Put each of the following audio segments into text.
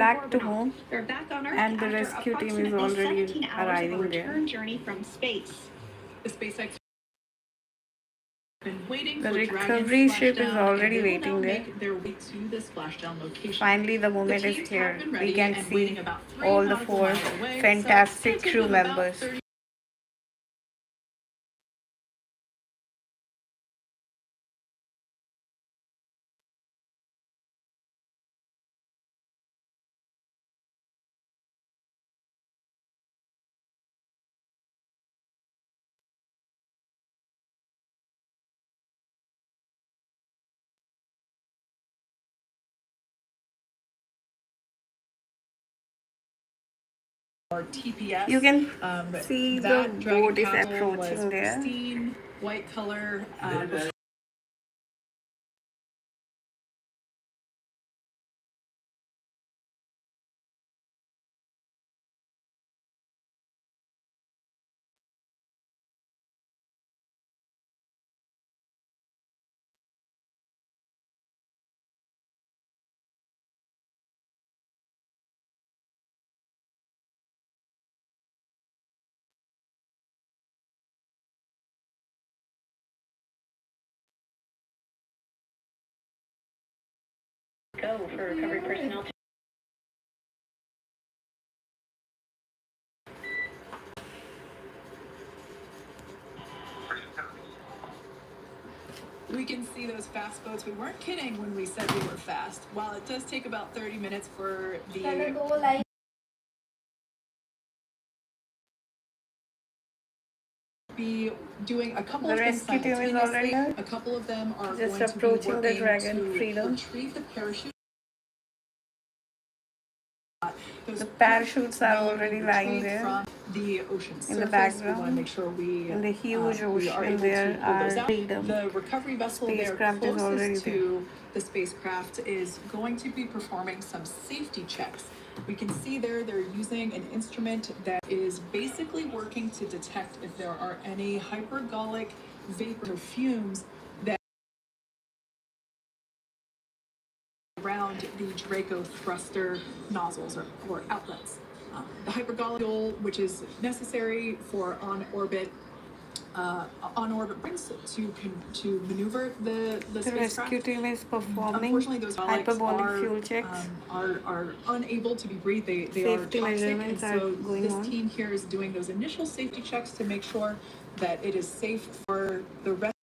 back to home, They're back on Earth and the after rescue team is approximately already 17 hours of a arriving there. return journey from space. The SpaceX been waiting The for recovery Dragon's ship is splashdown, already and they will waiting now there. make their way to the splashdown location. Finally, the The moment is teams here. have been We ready can and see waiting about 3 all the nautical 4 miles away, so fantastic it's gonna crew take them about members. 30 or TPS. You can see the that Dragon boat is capsule was approaching there. pristine, white color. Go for recovery personnel. We can see those fast boats. We weren't kidding when we said we were fast. While it does take about 30 minutes for the be doing a couple The of things rescue team is simultaneously. already here. A couple of them are Just going to be approaching the working Dragon to Freedom. retrieve the parachute. The parachutes are already lying there from the ocean in the surface. We want to background. make sure In the huge we are ocean able there to pull those are out. Freedom. The recovery vessel there Spacecraft is already closest there. to the spacecraft is going to be performing some safety checks. We can see there they're using an instrument that is basically working to detect if there are any hypergolic vapor fumes that around the Draco thruster nozzles or outlets. The hypergolic fuel, which is necessary for on-orbit brings to maneuver the The spacecraft. rescue team is performing Unfortunately, those hyperbolic fuel checks. are unable to be breathed. They are Safety toxic, and measurements are so going this on. team here is doing those initial safety checks to make sure that it is safe for the rest.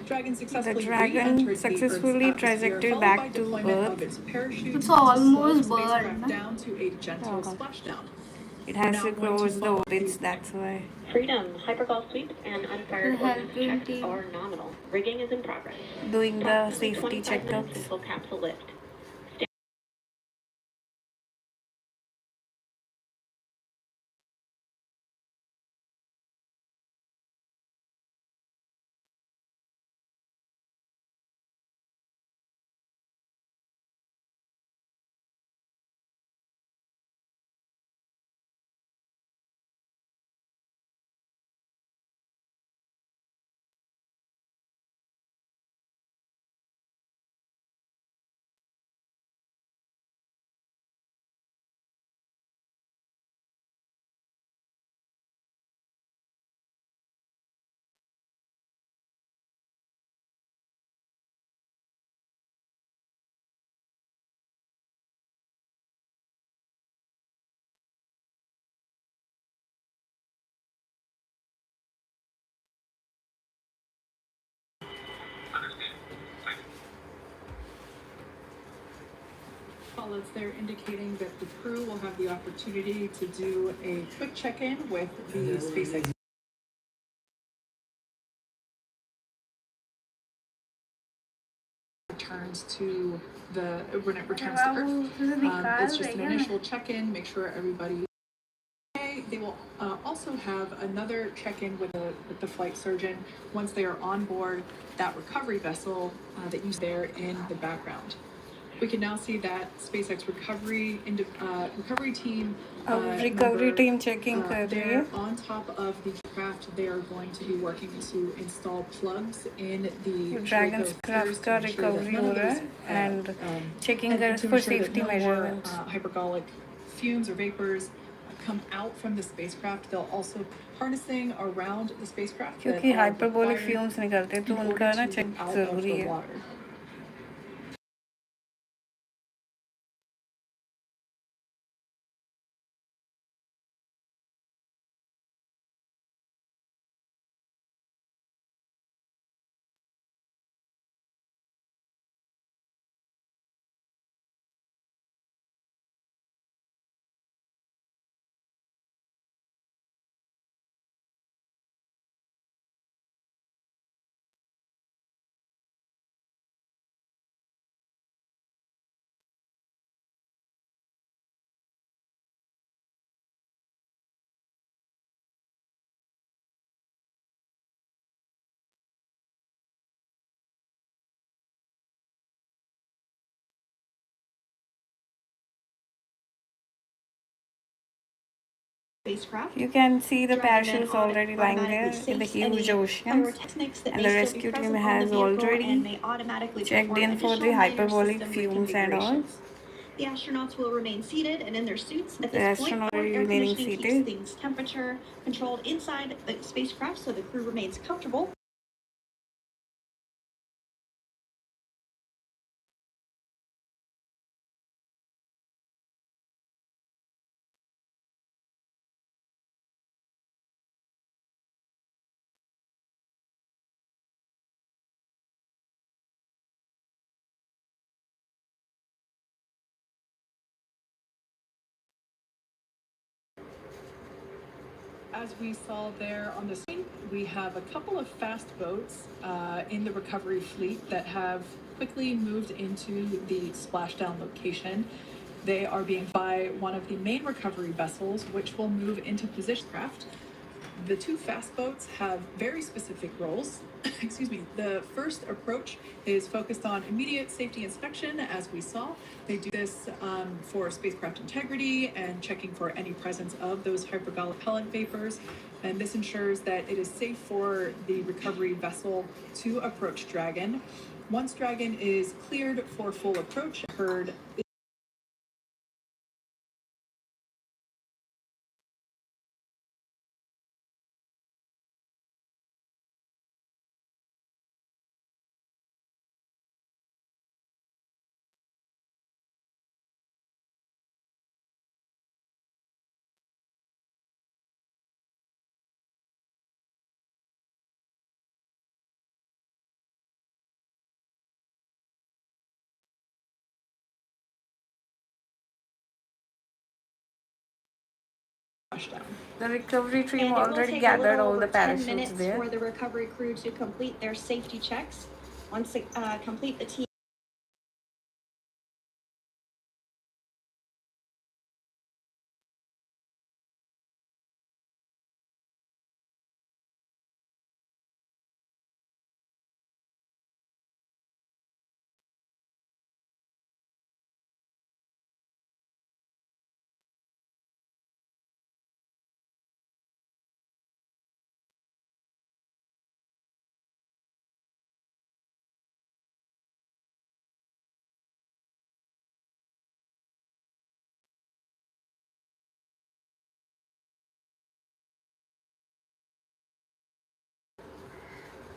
Dragon successfully successfully trajected back to Earth. It's almost burned. down to a gentle splashdown. It We're has now to going to close the follow orbits, the- that's why. Freedom, hypergolf sweeps, and unfired The ordnance helping checks team. are nominal. Rigging is in progress. Doing the Approximately safety 25 minutes checkups. until capsule lift. Pilots there indicating that the crew will have the opportunity to do a quick check-in with the SpaceX returns to when it returns to Earth. It's just an initial check-in, make sure everybody. They will also have another check-in with the flight surgeon once they are on board that recovery vessel that you see there in the background. We can now see that SpaceX recovery team. Recovery team checking कर रही है. They're on top of the craft. They are going to be working to install plugs in the Dragon craft का recovery हो रहा है and checking for safety measurements. Hypergolic fumes or vapors come out from the spacecraft. They'll also harnessing around the spacecraft. क्योंकि hyperbolic fumes निकलते हैं तो उनका ना check जरूरी है. Spacecraft. You can see the Driving parachutes men already lying there automatically in the sinks huge any oceans, pyrotechnics that and may the still be rescue team present on the has vehicle, and already they automatically checked perform in for the additional minor hyperbolic system fumes and all. reconfigurations. The astronauts will remain seated and in their suits. At The this point, astronauts are air remaining conditioning keeps seated. things temperature controlled inside the spacecraft so the crew remains comfortable. As we saw there on the screen, we have a couple of fast boats in the recovery fleet that have quickly moved into the splashdown location. They are being by one of the main recovery vessels, which will move into position craft. The two fast boats have very specific roles. Excuse me. The first approach is focused on immediate safety inspection, as we saw. They do this for spacecraft integrity and checking for any presence of those hypergolic pellet vapors. And this ensures that it is safe for the recovery vessel to approach Dragon. Once Dragon is cleared for full approach, heard splashdown. The recovery And team it will already take a gathered little all over the 10 parachutes minutes there. for the recovery crew to complete their safety checks. Once they complete the team.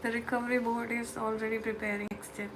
The recovery board is already preparing next step.